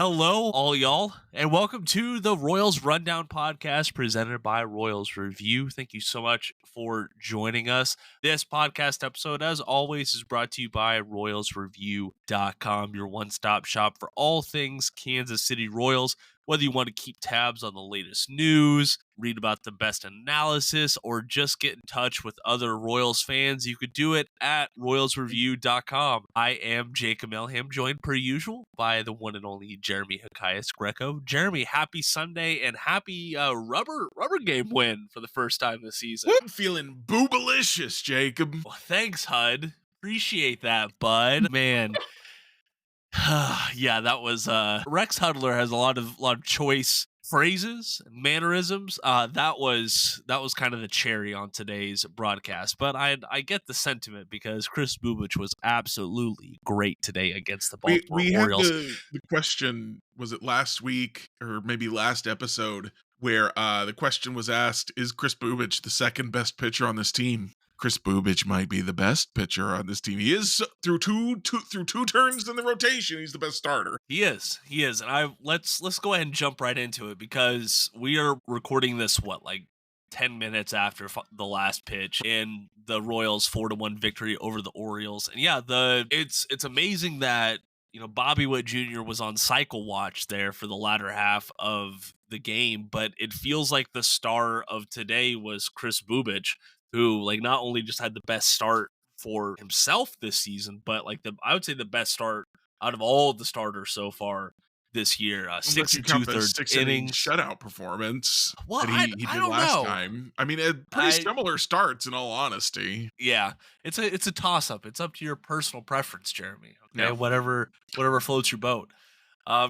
Hello, all y'all, and welcome to the Royals Rundown podcast presented by Royals Review. Thank you so much for joining us. This podcast episode, as always, is brought to you by RoyalsReview.com, your one-stop shop for all things Kansas City Royals. Whether you want to keep tabs on the latest news, read about the best analysis, or just get in touch with other Royals fans, you could do it at RoyalsReview.com. I am Jacob Milham, joined per usual by the one and only Jeremy Greco. Jeremy, happy Sunday and happy rubber game win for the first time this season. I'm feeling boobalicious, Jacob. Well, thanks, HUD. Appreciate that, bud. Man. Yeah, that was Rex Hudler has a lot of choice phrases and mannerisms. That was kind of the cherry on today's broadcast. But I get the sentiment because Chris Bubic was absolutely great today against the Baltimore Orioles. Had the question, was it last week or maybe last episode, where the question was asked, is Chris Bubic the second best pitcher on this team? Chris Bubic might be the best pitcher on this team. He is through two turns in the rotation. He's the best starter. He is, and let's go ahead and jump right into it because we are recording this 10 minutes after the last pitch in the Royals 4-1 victory over the Orioles. And yeah, it's amazing that Bobby Witt Jr. was on cycle watch there for the latter half of the game, but it feels like the star of today was Chris Bubic, who not only just had the best start for himself this season, but I would say the best start out of all the starters so far this year. 6 2/3 innings shutout performance. Well, that he did I don't last know. time. I mean, pretty similar starts in all honesty. Yeah, it's a toss up. It's up to your personal preference, Jeremy. Okay, Yeah. whatever floats your boat.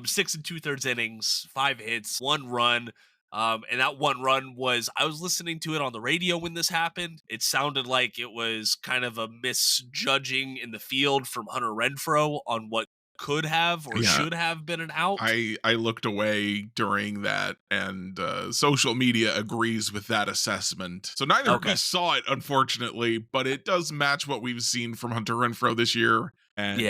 6 2/3 innings, 5 hits, 1 run. And that 1 run I was listening to it on the radio when this happened. It sounded like it was kind of a misjudging in the field from Hunter Renfroe on what could have or should have been an out. I looked away during that, and social media agrees with that assessment. So neither of us saw it, unfortunately, but it does match what we've seen from Hunter Renfroe this year. And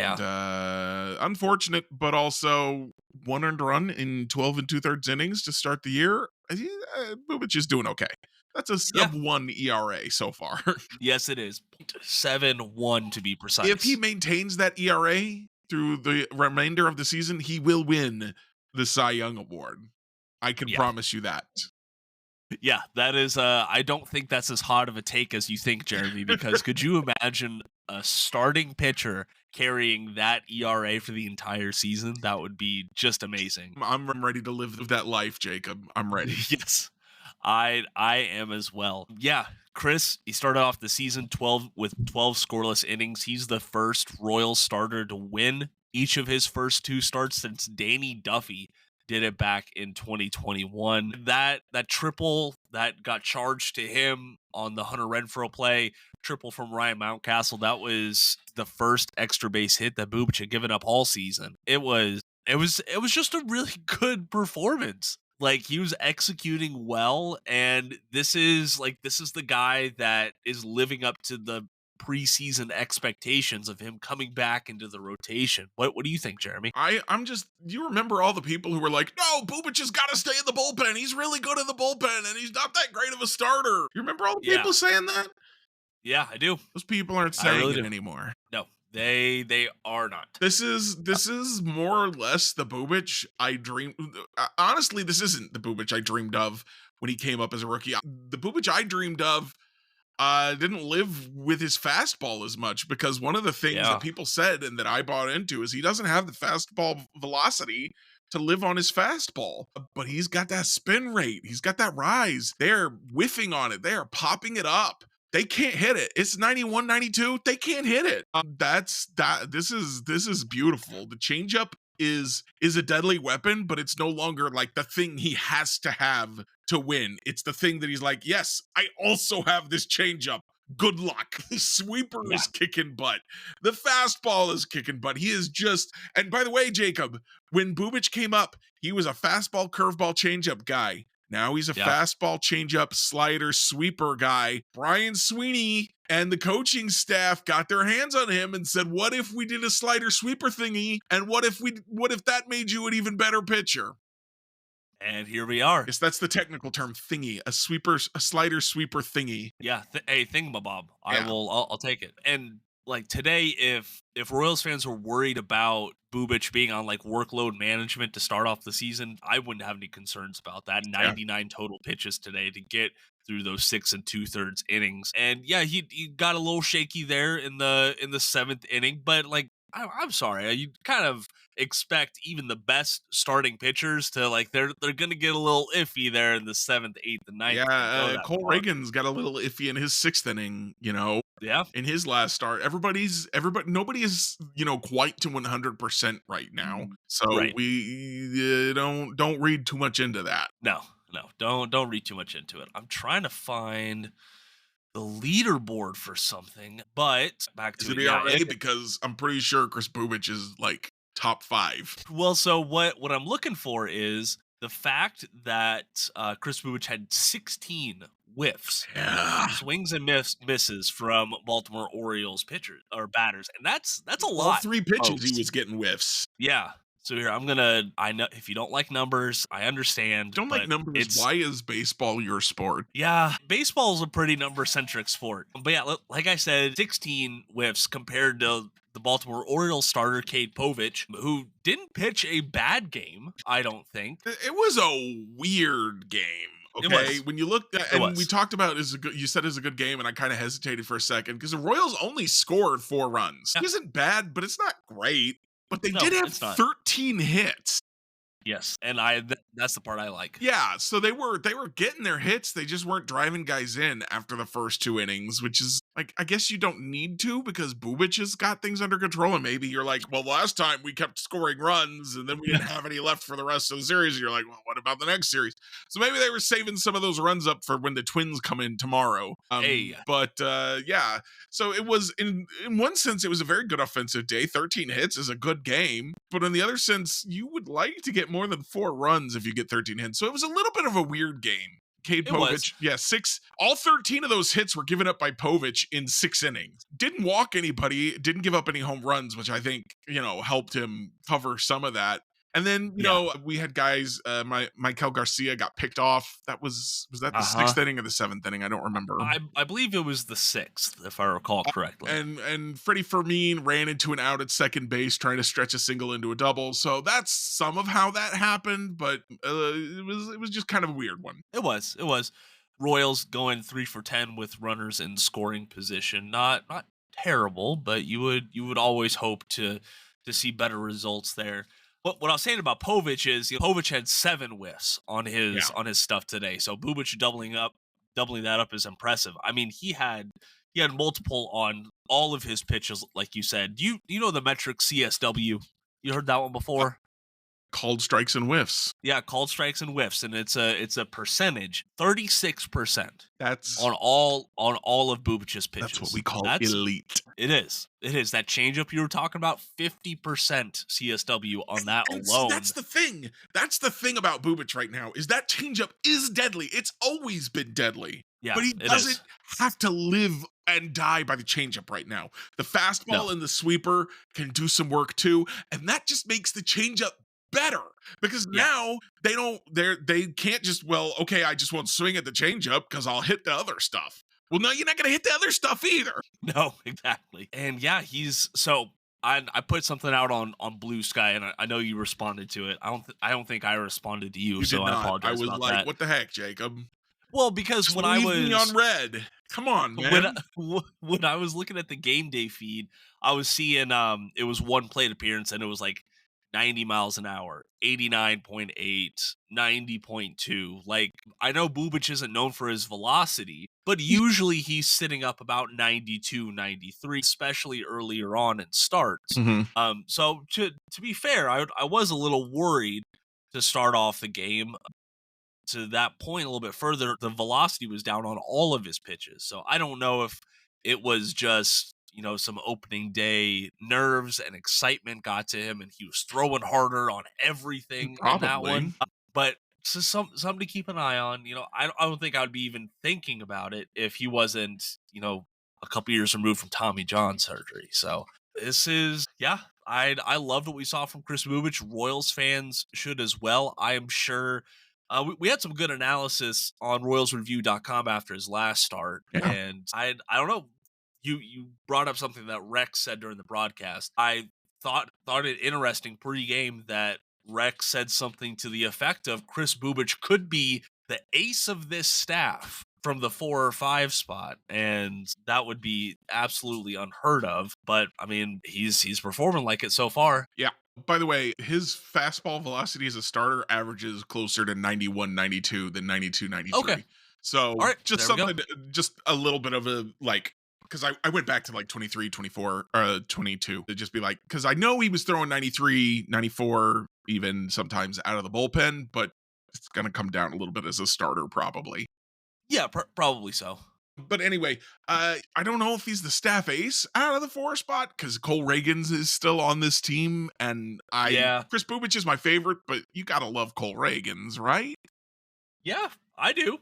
unfortunate, but also 1 earned run in 12 2/3 innings to start the year. Bubic is doing okay. That's a sub-1 ERA so far. Yes, it is. 7.1 to be precise. If he maintains that ERA through the remainder of the season, he will win the Cy Young Award. I can promise you that. Yeah, that is, I don't think that's as hot of a take as you think, Jeremy, because could you imagine a starting pitcher carrying that ERA for the entire season? That would be just amazing. I'm ready to live that life, Jacob. I'm ready. Yes, I am as well. Yeah, Chris, he started off the season 12 scoreless innings. He's the first Royals starter to win each of his first 2 starts since Danny Duffy did it back in 2021. That triple that got charged to him on the Hunter Renfroe play, triple from Ryan Mountcastle, that was the first extra base hit that Bubic had given up all season. It was just a really good performance. He was executing well, and this is the guy that is living up to the preseason expectations of him coming back into the rotation. What do you think, Jeremy? You remember all the people who were like, no, Bubic has got to stay in the bullpen. He's really good in the bullpen, and he's not that great of a starter. You remember all the people saying that? Yeah, I do. Those people aren't saying it anymore. No, they are not. This is more or less the Bubic I dreamed. Honestly, this isn't the Bubic I dreamed of when he came up as a rookie. The Bubic I dreamed of didn't live with his fastball as much, because one of the things that people said and that I bought into is he doesn't have the fastball velocity to live on his fastball, but he's this that spin rate. He's got that rise. They're whiffing on it. They are popping it up. They can't hit it. It's 91, 92. They can't hit it. This is beautiful. The changeup is a deadly weapon, but it's no longer the thing he has to have to win. It's the thing that he's like, yes, I also have this changeup. Good luck. The sweeper is kicking butt. The fastball is kicking butt. He is just, and by the way, Jacob, when Bubic came up, he was a fastball, curveball, changeup guy. Now he's a Yeah. fastball, changeup, slider, sweeper guy. Brian Sweeney and the coaching staff got their hands on him and said, "What if we did a slider sweeper thingy? And what if that made you an even better pitcher?" And here we are. Yes, that's the technical term, thingy, a slider sweeper thingy. Yeah, hey, thingamabob. Yeah. I'll take it. And like today, if Royals fans were worried about Bubic being on like workload management to start off the season, I wouldn't have any concerns about that. Yeah. 99 total pitches today to get through those 6 2/3 innings. And yeah, he got a little shaky there in the 7th inning, but like I'm sorry, you kind of expect even the best starting pitchers to like they're gonna get a little iffy there in the 7th, 8th, and 9th. Yeah, Cole Reagan's got a little iffy in his 6th inning, Yeah. in his last start. Nobody is, quite to 100% right now. So Right. we don't read too much into that. No, don't read too much into it. I'm trying to find the leaderboard for something, but back Is to it it. Yeah. ERA? Because I'm pretty sure Chris Bubic is like top 5. Well, so what I'm looking for is the fact that Chris Bubic had 16 whiffs, Yeah. swings and misses from Baltimore Orioles pitchers or batters, and that's a All lot. 3 pitches folks. he was getting whiffs. Yeah. So here I know if you don't like numbers, I understand. Don't like but numbers. Why is baseball your sport? Yeah, baseball is a pretty number-centric sport. But yeah, like I said, 16 whiffs compared to the Baltimore Orioles starter, Cade Povich, who didn't pitch a bad game, I don't think. It was a weird game. It Okay, was. when you look at, It and was. we talked about you said it's a good game, and I kind of hesitated for a second because the Royals only scored 4 runs. Yeah. It isn't bad, but it's not great. But they No, did have it's not. 13 hits. Yes, and that's the part I like. Yeah, so they were getting their hits. They just weren't driving guys in after the first 2 innings, which is like, I guess you don't need to because Bubic has got things under control. And maybe you're like, well, last time we kept scoring runs and then we didn't have any left for the rest of the series. And you're like, well, what about the next series? So maybe they were saving some of those runs up for when the Twins come in tomorrow. Hey. But yeah, so it was in one sense, it was a very good offensive day. 13 hits is a good game. But in the other sense, you would like to get more than 4 runs if you get 13 hits. So it was a little bit of a weird game. Cade Povich, yeah, 6. All 13 of those hits were given up by Povich in 6 innings. Didn't walk anybody, didn't give up any home runs, which I think, helped him cover some of that. And then, we had guys, Michael Garcia got picked off. Was that the 6th inning or the 7th inning? I don't remember. I believe it was the 6th, if I recall correctly. And Freddie Fermin ran into an out at second base trying to stretch a single into a double. So that's some of how that happened, but it was just kind of a weird one. It was. Royals going 3 for 10 with runners in scoring position. Not terrible, but you would always hope to see better results there. But what I was saying about Povich is, Povich had 7 whiffs on his stuff today. So Bubic doubling that up is impressive. I mean, he had multiple on all of his pitches, like you said. You know the metric CSW? You heard that one before? Called strikes and whiffs. Yeah, called strikes and whiffs, and it's a percentage, 36%. That's on all of Bubic's pitches. That's what we call elite. It is. That changeup you were talking about, 50% CSW on that alone. That's the thing. That's the thing about Bubic right now is that changeup is deadly. It's always been deadly. Yeah, but he doesn't have to live and die by the changeup right now. The fastball and the sweeper can do some work too, and that just makes the changeup better because now they can't just, okay, I just won't swing at the changeup because I'll hit the other stuff. Well, no, you're not gonna hit the other stuff either. No, exactly. And yeah, I put something out on Blue Sky, and I know you responded to it. I don't think I responded to you, so I apologize. I was about like, that. What the heck, Jacob? Well, because just when I was me on red, come on, man. When I was looking at the game day feed, I was seeing it was one plate appearance, and it was like 90 miles an hour, 89.8, 90.2. Like, I know Bubic isn't known for his velocity, but usually he's sitting up about 92, 93, especially earlier on in starts. Mm-hmm. So to be fair, I was a little worried to start off the game. To that point, a little bit further, the velocity was down on all of his pitches. So I don't know if it was just some opening day nerves and excitement got to him and he was throwing harder on everything in that one. But So something to keep an eye on. I don't think I would be even thinking about it if he wasn't, a couple years removed from Tommy John surgery. So this is, yeah. I loved what we saw from Chris Bubic. Royals fans should as well. I am sure. We had some good analysis on RoyalsReview.com after his last start, Yeah. and I don't know. You brought up something that Rex said during the broadcast. I thought it interesting pregame that Rex said something to the effect of Chris Bubic could be the ace of this staff from the 4 or 5 spot, and that would be absolutely unheard of. But I mean, he's performing like it so far. Yeah. By the way, his fastball velocity as a starter averages closer to 91, 92 than 92, Okay, 93. So all right, just there we go. something, just a little bit of a like, because I went back to like 23, 24, 22 to just be like, because I know he was throwing 93, 94, even sometimes out of the bullpen, but it's going to come down a little bit as a starter probably. Yeah, probably so. But anyway, I don't know if he's the staff ace out of the 4 spot because Cole Reagans is still on this team, and Yeah, Chris Bubic is my favorite, but you gotta love Cole Reagans, right? yeah, I do.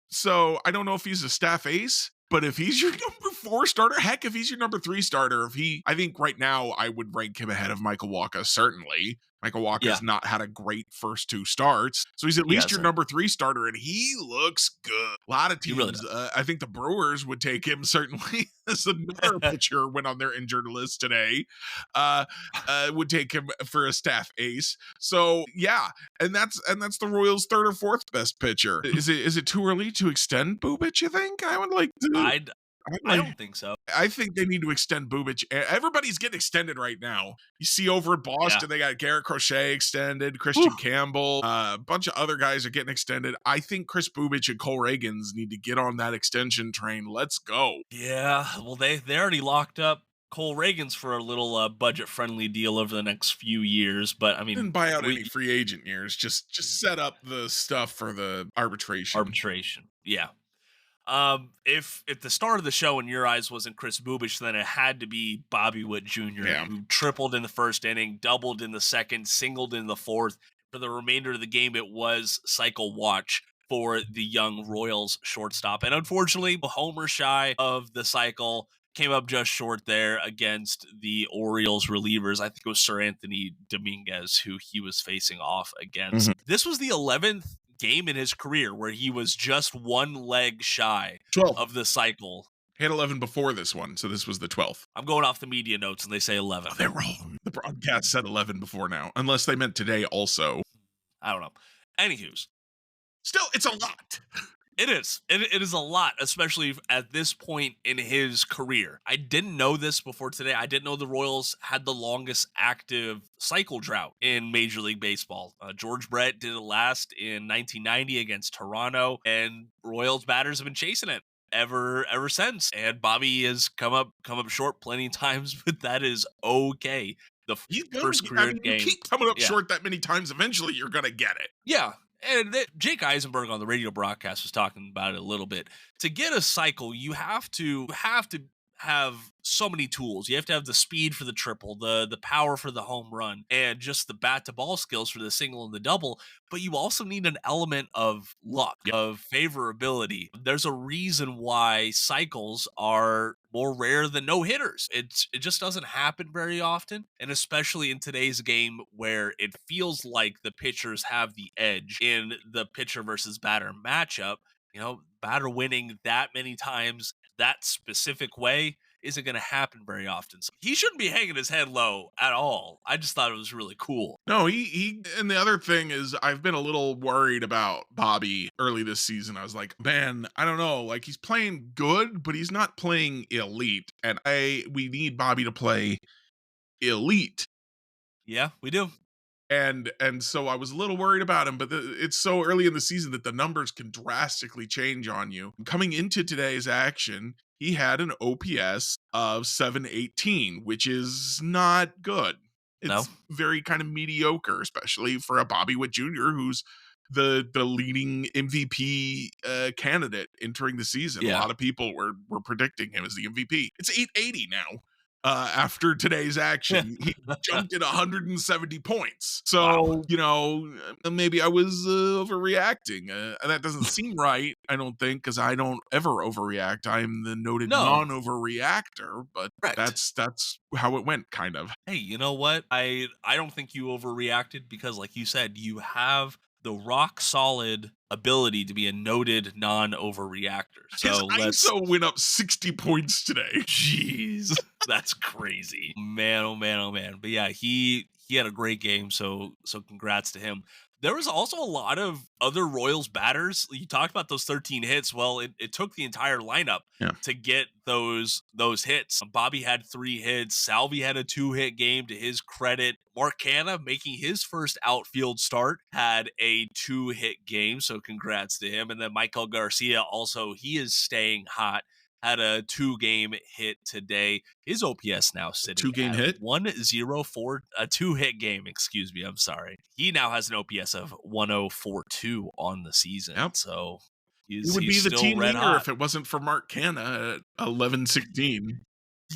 So I don't know if he's a staff ace, but if he's your number 4 starter, heck, if he's your number 3 starter, I think right now I would rank him ahead of Michael Wacha, certainly. Michael Yeah, Walker's not had a great first 2 starts, so he's at he least your hasn't. number 3 starter, and he looks good. A lot of He really teams, I think the Brewers would take him certainly as another does. pitcher went on their injured list today. Uh, would take him for a staff ace. So yeah, and that's the Royals' 3rd or 4th best pitcher. Is it too early to extend Bubic? You think? I I'd I like don't think so. I think they need to extend Bubic. Everybody's getting extended right now. You see over at Yeah. Boston, they got Garrett Crochet extended, Whew. Christian Campbell, a bunch of other guys are getting extended. I think Chris Bubic and Cole Reagans need to get on that extension train. Let's go. Yeah, well, they already locked up Cole Reagans for a little budget friendly deal over the next few years, but I mean, Didn't buy out any we free agent years. Just set up the stuff for the arbitration. arbitration. Yeah. If the star of the show in your eyes wasn't Chris Bubic, then it had to be Bobby Witt Jr., Yeah. who tripled in the first inning, doubled in the second, singled in the fourth. For the remainder of the game, it was cycle watch for the young Royals shortstop. And unfortunately, Homer shy of the cycle came up just short there against the Orioles relievers. I think it was Sir Anthony Dominguez who he was facing off against. Mhm. This was the 11th game in his career where he was just one leg shy 12. of the cycle. He had 11 before this one, so this was the 12th. I'm going off the media notes and they say 11. Oh, they're wrong. The broadcast said 11 before now, unless they meant today also. I don't know. Anywho's, Still, it's a lot. it is. It is a lot, especially at this point in his career. I didn't know this before today. I didn't know the Royals had the longest active cycle drought in Major League Baseball. George Brett did it last in 1990 against Toronto, and Royals batters have been chasing it ever since. And Bobby has come up short plenty of times, but that is okay. The He's gonna first get, career you game. keep coming up Yeah. short that many times, eventually you're gonna get it. Yeah. And Jake Eisenberg on the radio broadcast was talking about it a little bit. To get a cycle, you have to have so many tools. You have to have the speed for the triple, the power for the home run, and just the bat to ball skills for the single and the double. But you also need an element of luck, Yep. of favorability. There's a reason why cycles are more rare than no hitters. It just doesn't happen very often, and especially in today's game where it feels like the pitchers have the edge in the pitcher versus batter matchup. Batter winning that many times that specific way isn't going to happen very often. So he shouldn't be hanging his head low at all. I just thought it was really cool. No, and the other thing is, I've been a little worried about Bobby early this season. I was like, man, I don't know. Like, he's playing good, but he's not playing elite. And we need Bobby to play elite. Yeah, we do. And so I was a little worried about him, but it's so early in the season that the numbers can drastically change on you. Coming into today's action, he had an OPS of 718, which is not good. No. It's very kind of mediocre, especially for a Bobby Witt Jr., who's the leading MVP candidate entering the season. A Yeah. lot of people were predicting him as the MVP. It's 880 now. after today's action. He jumped at 170 points. Wow. So, maybe I was overreacting. And that doesn't seem right, I don't think, because I don't ever overreact. I'm the noted No, non-overreactor, but correct. that's how it went, kind of. Hey, you know what? I don't think you overreacted because, like you said, you have the rock solid ability to be a noted non-overreactor. His So let's ISO went up 60 points today. Jeez, that's crazy, man! Oh man! Oh man! But yeah, he had a great game. So congrats to him. There was also a lot of other Royals batters. You talked about those 13 hits. Well, it took the entire lineup Yeah. to get those hits. Bobby had 3 hits. Salvi had a 2-hit game to his credit. Mark Canha, making his first outfield start, had a 2-hit game. So congrats to him. And then Michael Garcia also, he is staying hot, had a 2-game hit today. His OPS now sitting 2-game at hit? 104, a 2-hit game, excuse me. I'm sorry. He now has an OPS of 1042 on the season. Yep. So He would be he's the still team red leader hot. if it wasn't for Mark Canha at 11-16.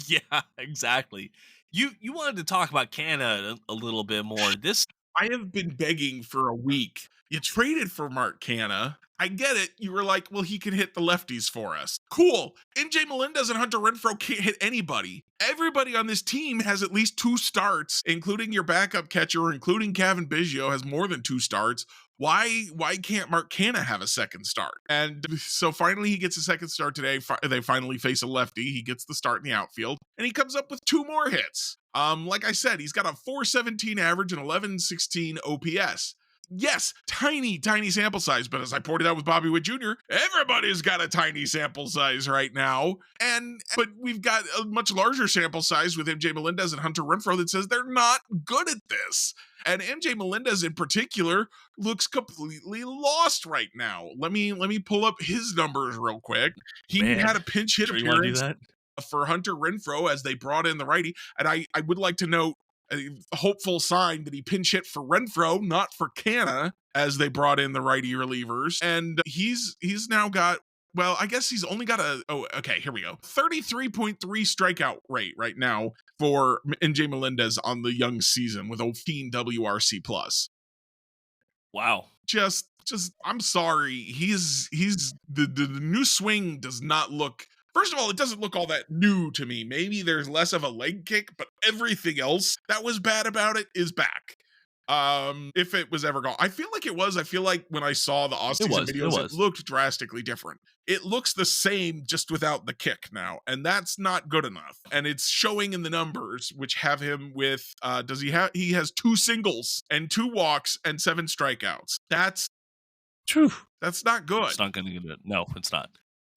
Yeah, exactly. You wanted to talk about Canada a little bit more. This I have been begging for a week. You traded for Mark Canha. I get it. You were like, well, he can hit the lefties for us. Cool. MJ Melendez and Hunter Renfroe can't hit anybody. Everybody on this team has at least 2 starts, including your backup catcher, including Kevin Biggio has more than 2 starts. Why can't Mark Canha have a second start? And so finally he gets a second start today. They finally face a lefty. He gets the start in the outfield, and he comes up with 2 more hits. Like I said, he's got a 417 average and 1116 OPS. Yes, tiny sample size, but as I pointed out with Bobby Witt Jr., everybody's got a tiny sample size right now. But we've got a much larger sample size with MJ Melendez and Hunter Renfroe that says they're not good at this. And MJ Melendez in particular looks completely lost right now. Let me pull up his numbers real quick. He man, had a pinch hit sure you want to do appearance that? for Hunter Renfroe as they brought in the righty. And I would like to note a hopeful sign that he pinch hit for Renfroe, not for Canha, as they brought in the righty relievers. And he's now got, well, I guess he's only got here we go. 33.3 strikeout rate right now for NJ Melendez on the young season with 15 WRC plus. Wow. Just I'm sorry. He's the new swing does not look, first of all, it doesn't look all that new to me. Maybe there's less of a leg kick, but everything else that was bad about it is back. If it was ever gone, I feel like it was. I feel like when I saw the off-season videos, it looked drastically different. It looks the same, just without the kick now, and that's not good enough. And it's showing in the numbers, which have him with he has 2 singles and 2 walks and 7 strikeouts. That's not good. It's not going to get it. No, it's not.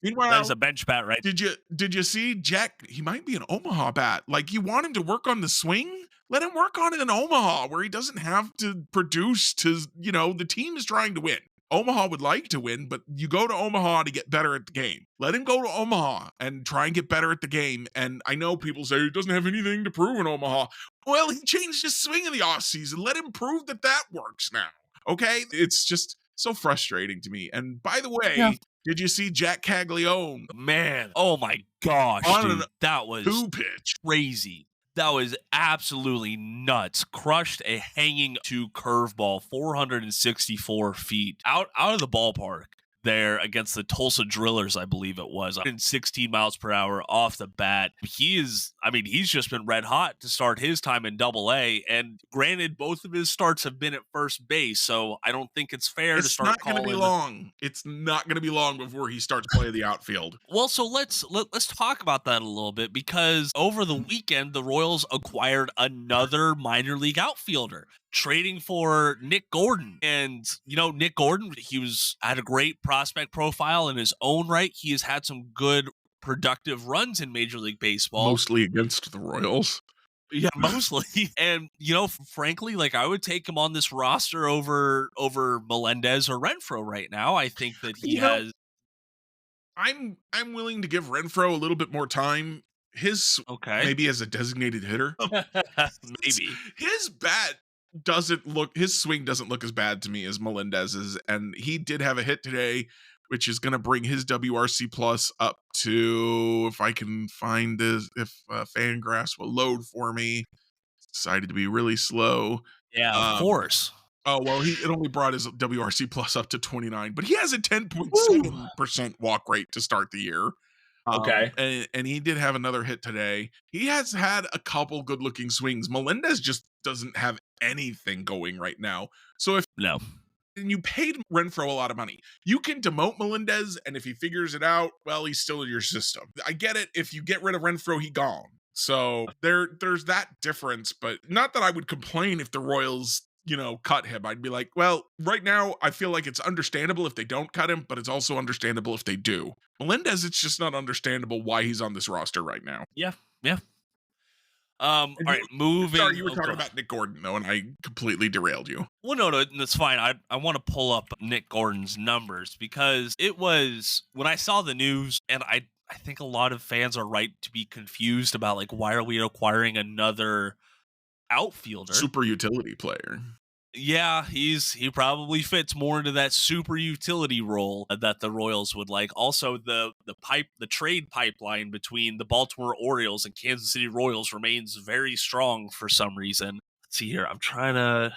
Meanwhile, that is a bench bat, right? Did you see Jack? He might be an Omaha bat. Like, you want him to work on the swing? Let him work on it in Omaha, where he doesn't have to produce to, the team is trying to win. Omaha would like to win, but you go to Omaha to get better at the game. Let him go to Omaha and try and get better at the game. And I know people say he doesn't have anything to prove in Omaha. Well, he changed his swing in the offseason. Let him prove that works now. Okay? It's just so frustrating to me. And by the way, did you see Jack Caglione? Man, oh my gosh, dude, that was 2 pitch. crazy. That was absolutely nuts. Crushed a hanging 2 curveball, 464 feet out of the ballpark there against the Tulsa Drillers, I believe it was, 116 miles per hour off the bat. He's just been red hot to start his time in Double-A, and granted, both of his starts have been at first base, so I don't think it's fair to start calling. It's not going to be long. It's not going to be long before he starts playing the outfield. Well, so let's talk about that a little bit, because over the weekend, the Royals acquired another minor league outfielder, trading for Nick Gordon. And, Nick Gordon, had a great prospect profile in his own right. He has had some good productive runs in Major League Baseball. Mostly against the Royals. Yeah, mostly. And, frankly, like, I would take him on this roster over Melendez or Renfroe right now. I think that he has. I'm willing to give Renfroe a little bit more time. Maybe as a designated hitter. Maybe. His swing doesn't look as bad to me as Melendez's, and he did have a hit today which is going to bring his WRC plus up to, if I can find this, if Fangraphs will load for me. It's decided to be really slow. Yeah, of course. Oh, well, it only brought his WRC plus up to 29, but he has a Woo! 10.7% walk rate to start the year. Okay. And he did have another hit today. He has had a couple good looking swings. Melendez just doesn't have anything going right now. So if No. you paid Renfroe a lot of money, you can demote Melendez, and if he figures it out, well, he's still in your system. I get it. If you get rid of Renfroe, he gone. So there's that difference, but not that I would complain if the Royals, cut him. I'd be like, well, right now I feel like it's understandable if they don't cut him, but it's also understandable if they do. Melendez, it's just not understandable why he's on this roster right now. Yeah. Yeah. All right, moving. Sorry, you were talking about Nick Gordon though, and I completely derailed you. Well, no, that's fine. I want to pull up Nick Gordon's numbers because it was when I saw the news, and I think a lot of fans are right to be confused about like why are we acquiring another outfielder? Super utility player. Yeah, he probably fits more into that super utility role that the Royals would like. Also, the trade pipeline between the Baltimore Orioles and Kansas City Royals remains very strong for some reason. Let's see here. I'm trying to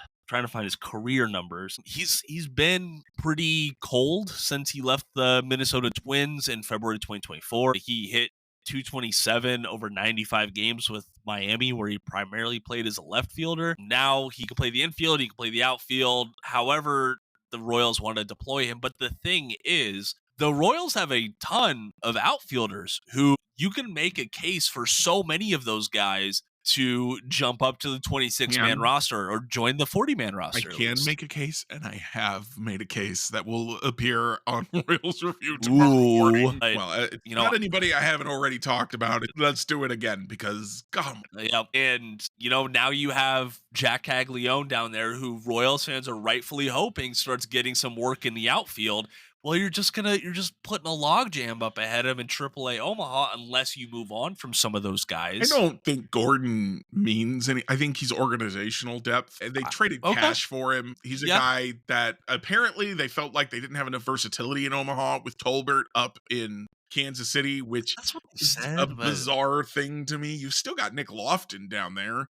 find his career numbers. He's been pretty cold since he left the Minnesota Twins in February 2024. He hit 227 over 95 games with Miami, where he primarily played as a left fielder. Now he can play the infield, he can play the outfield, however the Royals want to deploy him. But the thing is, the Royals have a ton of outfielders who you can make a case for so many of those guys to jump up to the 26-man roster or join the 40-man roster. I can make a case, and I have made a case that will appear on Royals Review tomorrow morning. Well, not anybody I haven't already talked about. Let's do it again because, come on. Yeah, and, now you have Jack Caglione down there who Royals fans are rightfully hoping starts getting some work in the outfield. Well, you're just putting a logjam up ahead of him in AAA Omaha unless you move on from some of those guys. I don't think Gordon means any. I think he's organizational depth. And they traded cash for him. He's a guy that apparently they felt like they didn't have enough versatility in Omaha with Tolbert up in Kansas City, which is a bizarre thing to me. You've still got Nick Lofton down there.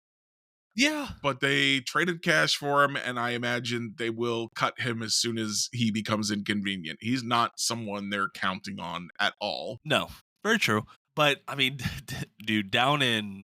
Yeah. But they traded cash for him, and I imagine they will cut him as soon as he becomes inconvenient. He's not someone they're counting on at all. No, very true. But I mean, dude, down in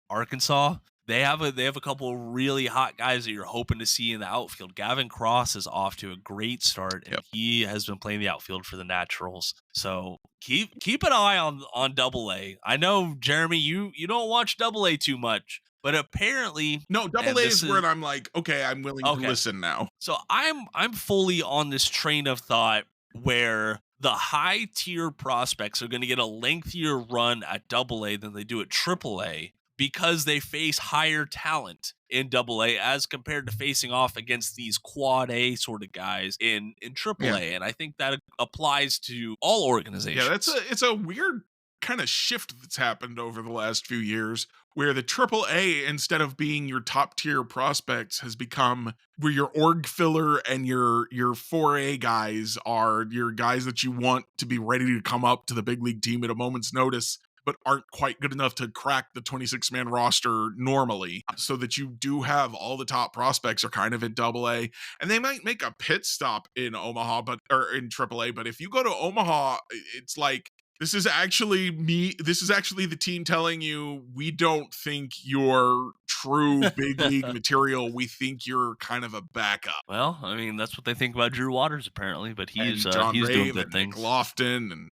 Arkansas, they have a couple really hot guys that you're hoping to see in the outfield. Gavin Cross is off to a great start, and he has been playing the outfield for the Naturals. So keep an eye on Double-A. I know, Jeremy, you don't watch Double-A too much. But apparently, no, Double-A is where I'm like, okay, I'm willing to listen now. So I'm fully on this train of thought where the high tier prospects are going to get a lengthier run at Double-A than they do at Triple-A because they face higher talent in Double-A as compared to facing off against these Quad A sort of guys in Triple-A. And I think that applies to all organizations. Yeah, it's a weird kind of shift that's happened over the last few years where the AAA, instead of being your top tier prospects, has become where your org filler and your 4A guys are your guys that you want to be ready to come up to the big league team at a moment's notice, but aren't quite good enough to crack the 26-man roster normally, so that you do have all the top prospects are kind of at Double-A, and they might make a pit stop in Omaha, or in AAA. But if you go to Omaha, it's like, this is actually the team telling you, we don't think you're true big league material. We think you're kind of a backup. Well, I mean, that's what they think about Drew Waters apparently, but he's doing good things. Nick Lofton and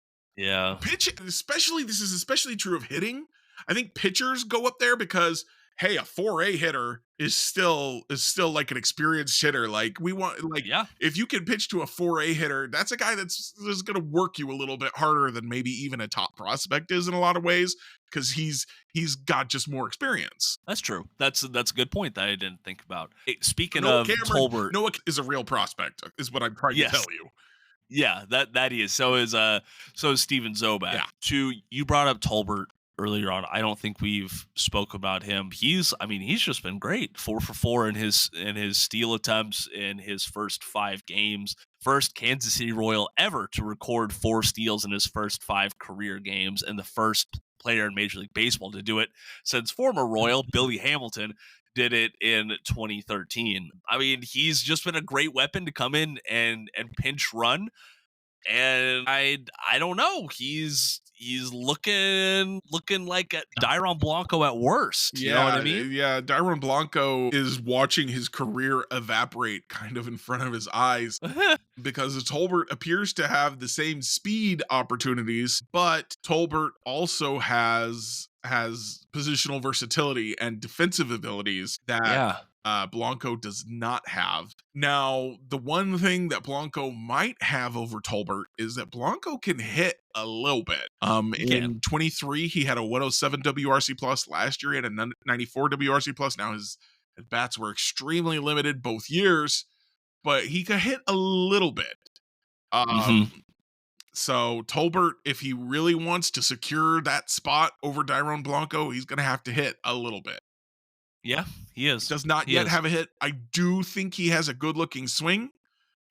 pitch, this is especially true of hitting. I think pitchers go up there because, hey, a 4A hitter is still like an experienced hitter. Like, we want, if you can pitch to a 4A hitter, that's a guy that's going to work you a little bit harder than maybe even a top prospect is in a lot of ways, because he's got just more experience. That's true. That's a good point that I didn't think about. Hey, speaking of Tolbert, Noah is a real prospect, is what I'm trying to tell you. Yeah, that he is. So is Steven Zobak. Yeah. You brought up Tolbert. earlier on. I don't think we've spoke about him. He's just been great. 4 for 4 in his steal attempts in his first 5 games. First Kansas City Royal ever to record 4 steals in his first 5 career games, and the first player in Major League Baseball to do it since former Royal Billy Hamilton did it in 2013. I mean, he's just been a great weapon to come in and pinch run. And I don't know. He's looking like a Dairon Blanco at worst. You know what I mean? Yeah. Dairon Blanco is watching his career evaporate kind of in front of his eyes because Tolbert appears to have the same speed opportunities, but Tolbert also has positional versatility and defensive abilities that Yeah. Blanco does not have. Now, the one thing that Blanco might have over Tolbert is that Blanco can hit a little bit. He can. In 23, he had a 107 WRC plus. Last year, he had a 94 WRC plus. Now his bats were extremely limited both years, but he could hit a little bit. So Tolbert, if he really wants to secure that spot over Dairon Blanco, he's going to have to hit a little bit. Yeah, he is. Does not yet have a hit. I do think he has a good-looking swing,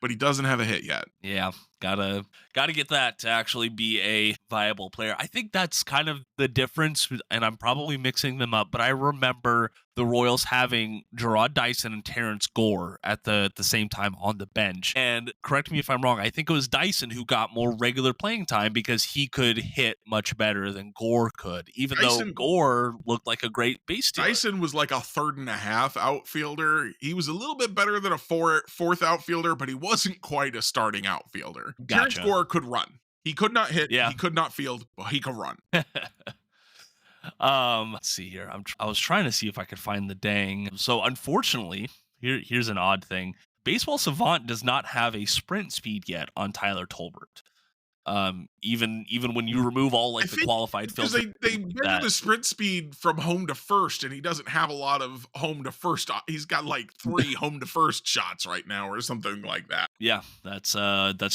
but he doesn't have a hit yet. Yeah, gotta get that to actually be a viable player. I think that's kind of the difference, and I'm probably mixing them up, but I remember the Royals having Gerard Dyson and Terrence Gore at the same time on the bench. And correct me if I'm wrong, I think it was Dyson who got more regular playing time because he could hit much better than Gore could, even though Gore looked like a great base stealer. Dyson was like a 3rd-and-a-half outfielder. He was a little bit better than a fourth outfielder, but he wasn't quite a starting outfielder. Gotcha. Terrence Gore could run. He could not hit. Yeah. He could not field, but he could run. Let's see here. I was trying to see if I could find the dang. So unfortunately, here's an odd thing. Baseball Savant does not have a sprint speed yet on Tyler Tolbert. Even when you remove all like the qualified filters, they measure the sprint speed from home to first, and he doesn't have a lot of home to first. He's got like 3 home to first shots right now, or something like that. Yeah, that's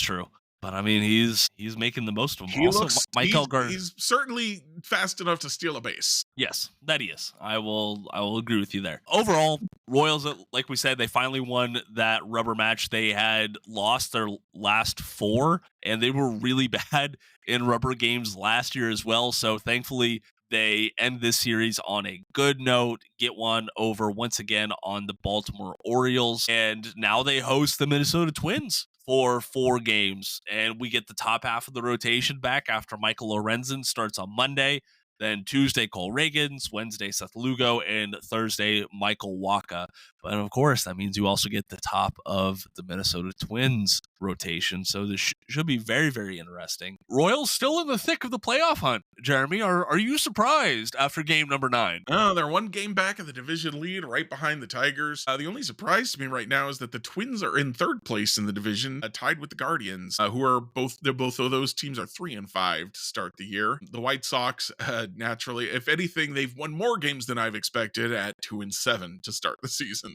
true. But I mean, he's making the most of them. He's certainly fast enough to steal a base. Yes, that he is. I will agree with you there. Overall, Royals, like we said, they finally won that rubber match. They had lost their last 4, and they were really bad in rubber games last year as well. So thankfully, they end this series on a good note, get one over once again on the Baltimore Orioles, and now they host the Minnesota Twins for 4 games, and we get the top half of the rotation back after Michael Lorenzen starts on Monday. Then Tuesday, Cole Reagans, Wednesday, Seth Lugo, and Thursday, Michael Wacha. But of course, that means you also get the top of the Minnesota Twins rotation. So this should be very, very interesting. Royals still in the thick of the playoff hunt. Jeremy, are you surprised after game number 9? Oh, they're 1 game back of the division lead, right behind the Tigers. The only surprise to me right now is that the Twins are in 3rd place in the division, tied with the Guardians, who are both of those teams are 3-5 to start the year. The White Sox, naturally, if anything, they've won more games than I've expected at 2-7 to start the season.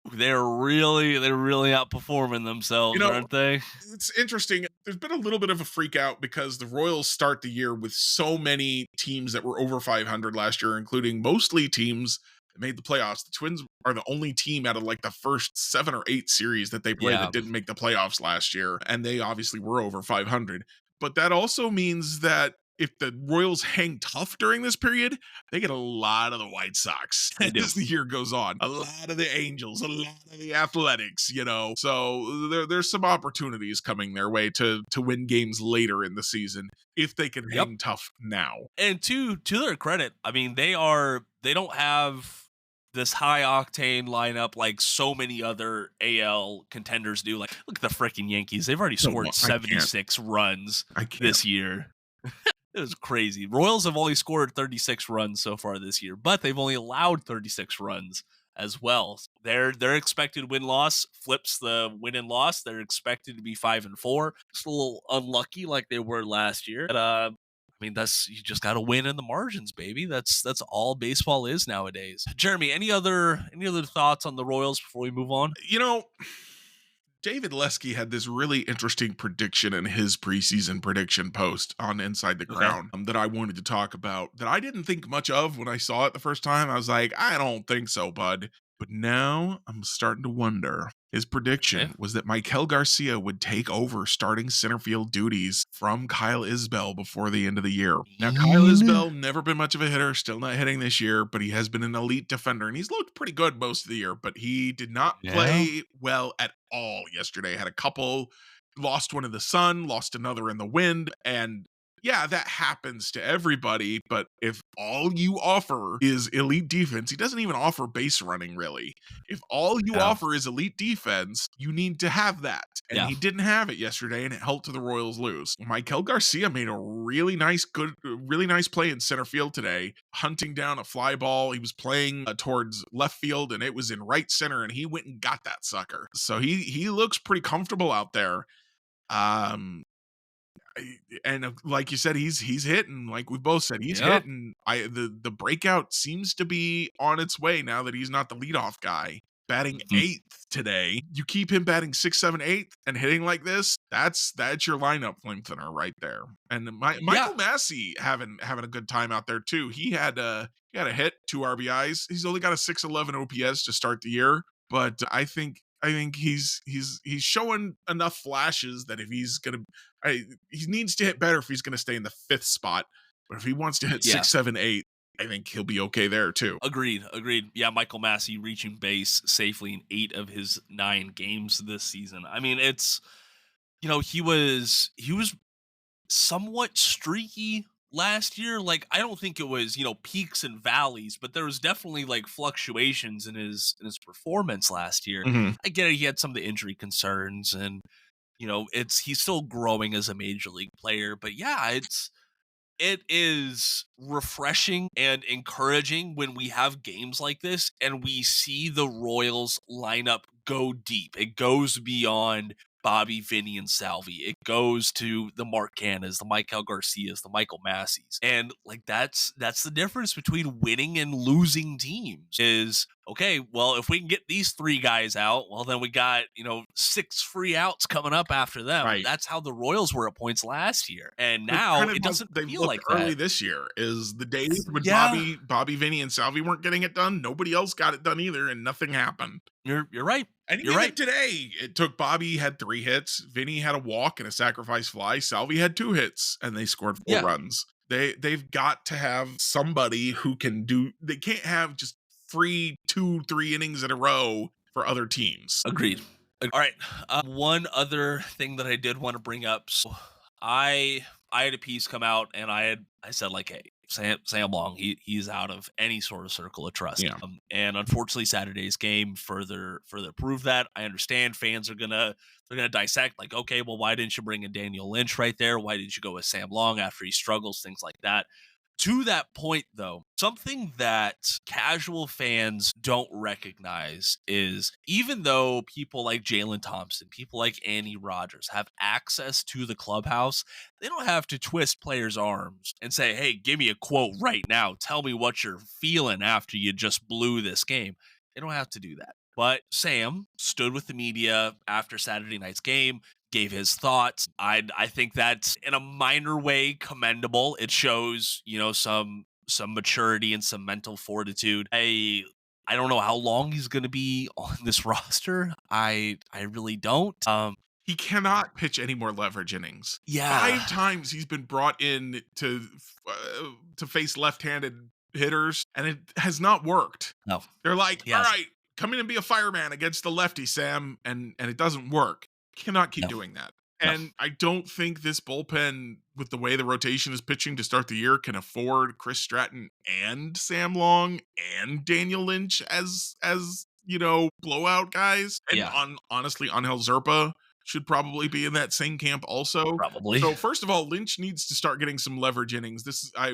They're really outperforming themselves, aren't they? It's interesting. There's been a little bit of a freak out because the Royals start the year with so many teams that were over 500 last year, including mostly teams that made the playoffs. The Twins are the only team out of like the first 7 or 8 series that they played that didn't make the playoffs last year, and they obviously were over 500. But that also means that if the Royals hang tough during this period, they get a lot of the White Sox as the year goes on. A lot of the Angels, a lot of the Athletics, So there's some opportunities coming their way to win games later in the season if they can hang tough now. And to their credit, I mean, they don't have this high octane lineup like so many other AL contenders do. Like, look at the freaking Yankees. They've already scored 76 runs this year. It was crazy. Royals have only scored 36 runs so far this year, but they've only allowed 36 runs as well. Their expected win-loss flips the win and loss. They're expected to be 5-4. It's a little unlucky like they were last year. But you just got to win in the margins, baby. That's all baseball is nowadays. Jeremy, any other thoughts on the Royals before we move on? David Lesky had this really interesting prediction in his preseason prediction post on Inside the Okay. Crown that I wanted to talk about that I didn't think much of when I saw it the first time. I was like, I don't think so, bud. But now I'm starting to wonder. His Okay. prediction was that Mikel Garcia would take over starting center field duties from Kyle Isbell before the end of the year. Now, Kyle Isbell, never been much of a hitter, still not hitting this year, but he has been an elite defender and he's looked pretty good most of the year, but he did not Yeah. play well at all yesterday. Had a couple, lost one in the sun, lost another in the wind, and yeah, that happens to everybody, but if all you offer is elite defense, he doesn't even offer base running really. If all you Yeah. offer is elite defense, you need to have that. And Yeah. he didn't have it yesterday, and it helped the Royals lose. Mikel Garcia made a really nice play in center field today, hunting down a fly ball. He was playing towards left field, and it was in right center, and he went and got that sucker. So he looks pretty comfortable out there. Um, and like you said, he's hitting. Like we both said, he's Yeah. hitting. The breakout seems to be on its way now that he's not the leadoff guy. Batting Mhm. eighth today, you keep him batting 6, 7, 8 and hitting like this. That's your lineup lengthener right there. And Yeah. Michael Massey having a good time out there too. He had a hit, 2 RBIs. He's only got a 611 OPS to start the year, but I think he's showing enough flashes that if he's gonna he needs to hit better if he's gonna stay in the 5th spot. But if he wants to hit Yeah. 6, 7, 8, I think he'll be okay there too. Agreed. Agreed. Yeah, Michael Massey reaching base safely in 8 of his 9 games this season. I mean, it's he was somewhat streaky last year. Like, I don't think it was, peaks and valleys, but there was definitely like fluctuations in his performance last year. Mhm. I get it, he had some of the injury concerns, and he's still growing as a major league player, but yeah, it is refreshing and encouraging when we have games like this and we see the Royals lineup go deep. It goes beyond Bobby, Vinny, and Salvi. It goes to the Mark Cannas, the Michael Garcias, the Michael Masseys. And like that's the difference between winning and losing teams is okay, well, if we can get these 3 guys out, well then we got, 6 free outs coming up after them. Right. That's how the Royals were at points last year. And That's now kind of it how doesn't they've feel looked like early that. this year is the days when Yeah, Bobby, Vinny, and Salvi weren't getting it done. Nobody else got it done either, and nothing happened. you're right. And You're even right. today, it took Bobby had 3 hits, Vinny had a walk and a sacrifice fly, Salvi had 2 hits, and they scored 4 Yeah, runs. They've got to have somebody who can do. They can't have just 3 innings in a row for other teams. agreed. All right. One other thing that I did want to bring up. So I had a piece come out, and I said like, hey, Sam Long, he's out of any sort of circle of trust. Yeah. And unfortunately, Saturday's game further proved that. I understand fans they're gonna dissect like, okay, well, why didn't you bring in Daniel Lynch right there? Why did you go with Sam Long after he struggles? Things like that. To that point, though, something that casual fans don't recognize is even though people like Jalen Thompson, people like Annie Rogers have access to the clubhouse, they don't have to twist players' arms and say, hey, give me a quote right now. Tell me what you're feeling after you just blew this game. They don't have to do that. But Sam stood with the media after Saturday night's game, gave his thoughts. I think that's in a minor way commendable. It shows, some maturity and some mental fortitude. I don't know how long he's going to be on this roster. I really don't. He cannot pitch any more leverage innings. Yeah. 5 times he's been brought in to face left-handed hitters, and it has not worked. No. They're like, all Yes. right, come in and be a fireman against the lefty, Sam, and it doesn't work. Cannot keep No. doing that. No. And I don't think this bullpen, with the way the rotation is pitching to start the year, can afford Chris Stratton and Sam Long and Daniel Lynch as blowout guys. And Yeah. honestly, Angel Zerpa should probably be in that same camp also. Probably. So first of all, Lynch needs to start getting some leverage innings.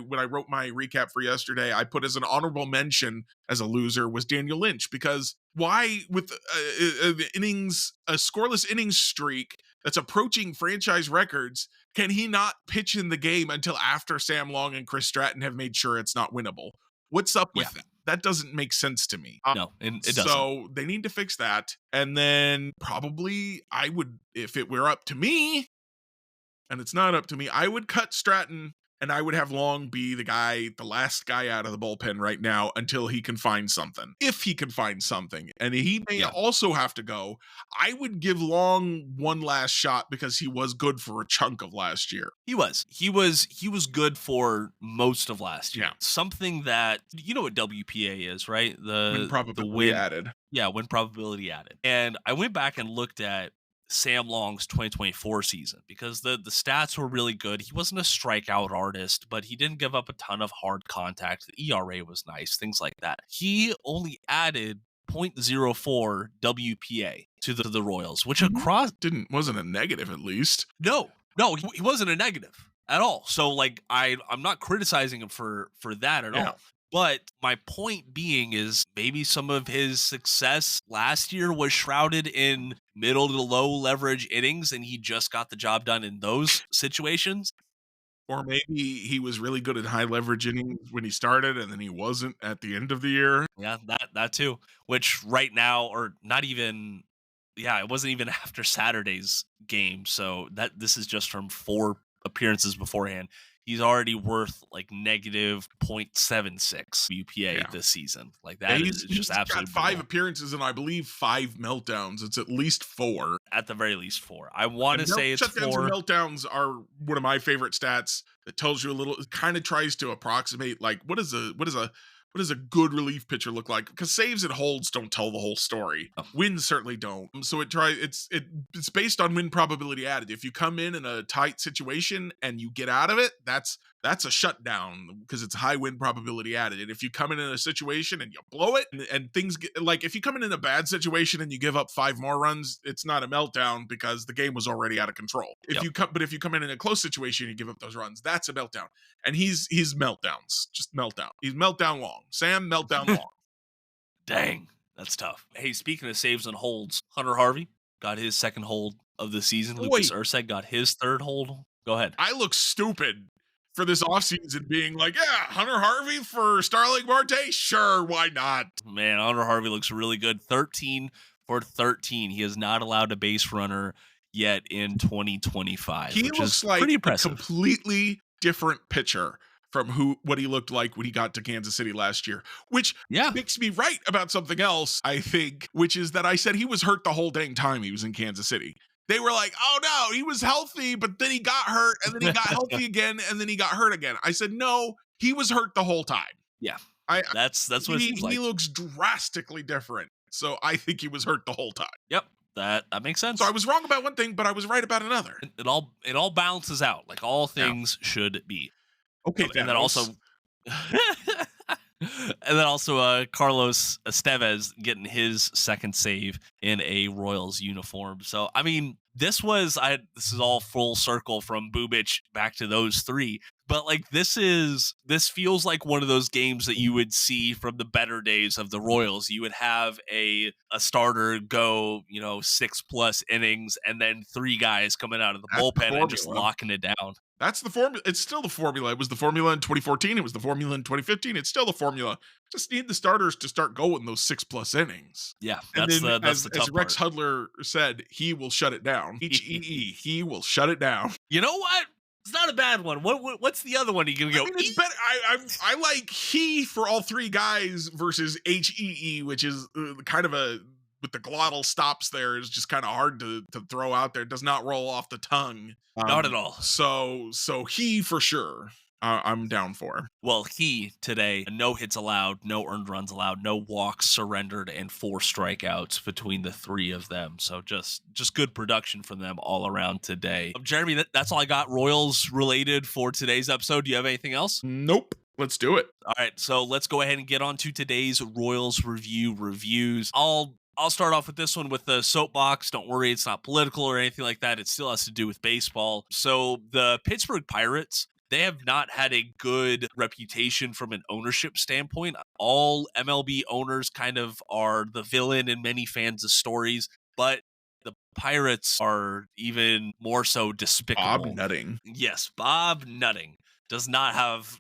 When I wrote my recap for yesterday, I put as an honorable mention as a loser was Daniel Lynch, because why with a scoreless innings streak that's approaching franchise records, can he not pitch in the game until after Sam Long and Chris Stratton have made sure it's not winnable? What's up Yeah. with that? That doesn't make sense to me. No, and it doesn't. So they need to fix that. And then probably I would, if it were up to me, and it's not up to me, I would cut Stratton and I would have Long be the last guy out of the bullpen right now until he can find something. If he can find something. And he may also have to go. I would give Long one last shot because he was good for a chunk of last year. He was good for most of last year. Yeah. Something that, you know what WPA is, right? Win probability added. Yeah, win probability added. And I went back and looked at Sam Long's 2024 season because the stats were really good. He wasn't a strikeout artist, but he didn't give up a ton of hard contact. The ERA was nice, things like that. He only added 0.04 WPA to the Royals, which across wasn't a negative at least. No, he wasn't a negative at all. So like I'm not criticizing him for that at all. But my point being is maybe some of his success last year was shrouded in middle to low leverage innings, and he just got the job done in those situations. Or maybe he was really good at high leverage innings when he started, and then he wasn't at the end of the year. Yeah, that too. Which right now, or not even, it wasn't even after Saturday's game. So this is just from 4 appearances beforehand. He's already worth like negative 0.76 UPA this season. Like that is just absolutely got 5 appearances and I believe 5 meltdowns. It's at least 4. At the very least 4. I want to say it's 4. Shutdowns and meltdowns are one of my favorite stats that tells you a little. It kind of tries to approximate like what does a good relief pitcher look like? Because saves and holds don't tell the whole story. Wins certainly don't. So it's based on win probability added. If you come in a tight situation and you get out of it, that's a shutdown because it's high win probability added. And if you come in a situation and you blow it and things get like if you come in a bad situation and you give up 5 more runs, it's not a meltdown because the game was already out of control. If you come in a close situation and you give up those runs, that's a meltdown. And he's meltdowns, just meltdown. He's meltdown Long. Sam meltdown Long. Dang, that's tough. Hey, speaking of saves and holds, Hunter Harvey got his second hold of the season. Lucas Ursek got his third hold. Go ahead. I look stupid for this offseason being like, Hunter Harvey for Starling Marte? Sure, why not? Man, Hunter Harvey looks really good. 13 for 13. He is not allowed a base runner yet in 2025. He looks like pretty impressive. A completely different pitcher from what he looked like when he got to Kansas City last year, which makes me right about something else, I think, which is that I said he was hurt the whole dang time he was in Kansas City. They were like, oh no, he was healthy, but then he got hurt, and then he got healthy again, and then he got hurt again. I said, no, he was hurt the whole time. Yeah, that's what it seems like. He looks drastically different, so I think he was hurt the whole time. Yep, that makes sense. So I was wrong about one thing, but I was right about another. It all balances out, like all things should be. Okay, and then also, Carlos Estevez getting his second save in a Royals uniform. So I mean, this is all full circle from Bubic back to those 3. But like this feels like one of those games that you would see from the better days of the Royals. You would have a starter go, 6+ innings, and then 3 guys coming out of the bullpen and just locking it down. That's the formula. It's still the formula. It was the formula in 2014. It was the formula in 2015. It's still the formula. Just need the starters to start going those 6+ innings. Yeah, that's the tough as Rex part. Hudler said, he will shut it down. HEE, he will shut it down. You know what? It's not a bad one. What's the other one you can go? I mean, it's better. I like he for all 3 guys versus HEE, which is kind of with the glottal stops there is just kind of hard to throw out there. It does not roll off the tongue. Not at all. So he for sure. I'm down for. Well, he today, no hits allowed, no earned runs allowed, no walks surrendered, and 4 strikeouts between the 3 of them. So just good production from them all around today. Jeremy, that's all I got Royals related for today's episode. Do you have anything else? Nope. Let's do it. All right, so let's go ahead and get on to today's Royals reviews. I'll start off with this one with the soapbox. Don't worry, it's not political or anything like that. It still has to do with baseball. So the Pittsburgh Pirates, they have not had a good reputation from an ownership standpoint. All MLB owners kind of are the villain in many fans' stories, but the Pirates are even more so despicable. Bob Nutting. Yes, Bob Nutting does not have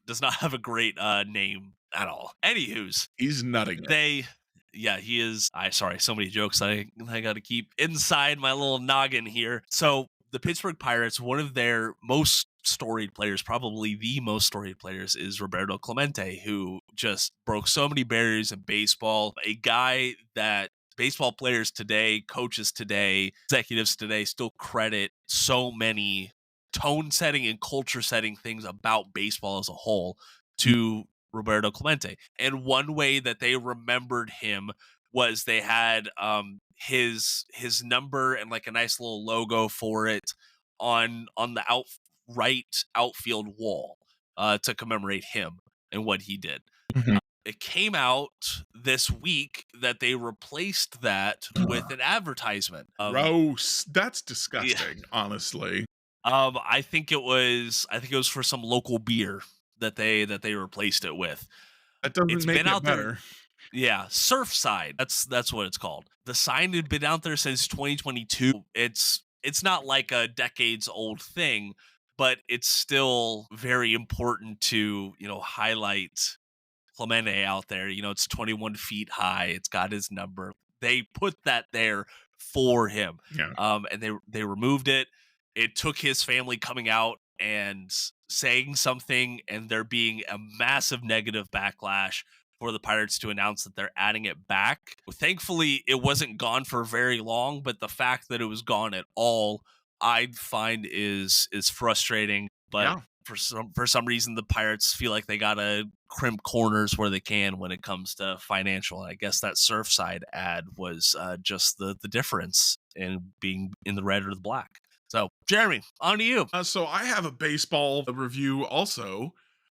a great name at all. Anywho's, He's nutting it. yeah, he is. Sorry, so many jokes I got to keep inside my little noggin here. So the Pittsburgh Pirates, one of their most storied players, probably the most storied players, is Roberto Clemente, who just broke so many barriers in baseball. A guy that baseball players today, coaches today, executives today still credit so many tone setting and culture setting things about baseball as a whole to Roberto Clemente. And one way that they remembered him was they had his number and like a nice little logo for it on the right outfield wall to commemorate him and what he did. Mhm. It came out this week that they replaced that with an advertisement. Gross. That's Yeah, disgusting, honestly. I think it was for some local beer that they replaced it with. That doesn't It's make been it out there. better. Yeah, Surfside. That's what it's called. The sign had been out there since 2022. It's not like a decades old thing, but it's still very important to, highlight Clemente out there. It's 21 feet high. It's got his number. They put that there for him. Yeah. And they removed it. It took his family coming out and saying something and there being a massive negative backlash for the Pirates to announce that they're adding it back. Thankfully, it wasn't gone for very long, but the fact that it was gone at all, I find is frustrating. But Yeah. for some reason, the Pirates feel like they gotta crimp corners where they can when it comes to financial. And I guess that Surfside ad was just the difference in being in the red or the black. So, Jeremy, on to you. So I have a baseball review also.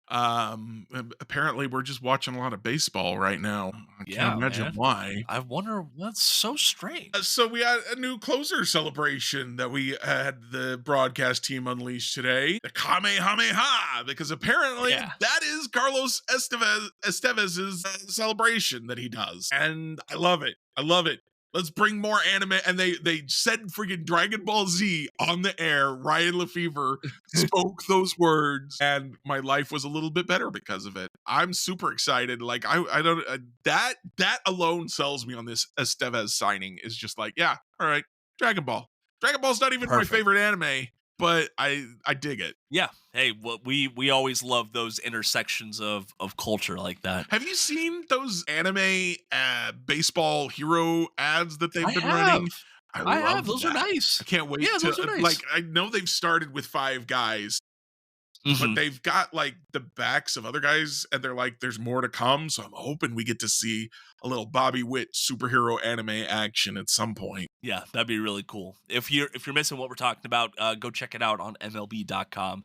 Apparently we're just watching a lot of baseball right now. I can't Yeah, imagine man. why. I wonder what's so strange. So we had a new closer celebration that we had the broadcast team unleash today. The Kamehameha, because apparently Yeah. that is Carlos Estevez's celebration that he does. And I love it. I love it. Let's bring more anime. And they said freaking Dragon Ball Z on the air. Ryan Lefevre spoke those words, and my life was a little bit better because of it. I'm super excited. Like I don't that alone sells me on this Estevez signing. Is just like, yeah, all right, Dragon Ball. Dragon Ball's not even Perfect. my favorite anime, but I dig it. Yeah. Hey, well, we always love those intersections of culture like that. Have you seen those anime baseball hero ads that they've I been have. running? I have. love Those are that. nice. I can't wait Yeah, to those are nice. like. I know they've started with 5 guys, but Mhm. they've got like the backs of other guys, and they're like, there's more to come. So I'm hoping we get to see a little Bobby Witt superhero anime action at some point. Yeah, that'd be really cool. If you're missing what we're talking about, go check it out on MLB.com.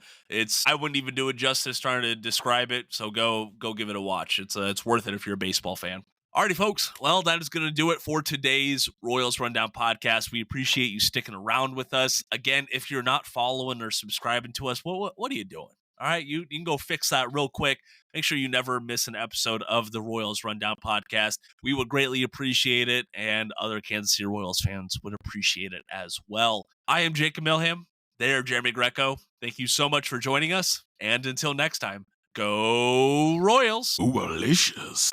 I wouldn't even do it justice trying to describe it. So go give it a watch. It's worth it if you're a baseball fan. Alrighty, folks. Well, that is going to do it for today's Royals Rundown podcast. We appreciate you sticking around with us. Again, if you're not following or subscribing to us, what are you doing? All right, you can go fix that real quick. Make sure you never miss an episode of the Royals Rundown podcast. We would greatly appreciate it, and other Kansas City Royals fans would appreciate it as well. I am Jacob Milham. There, Jeremy Greco. Thank you so much for joining us, and until next time, go Royals. Ooh, delicious.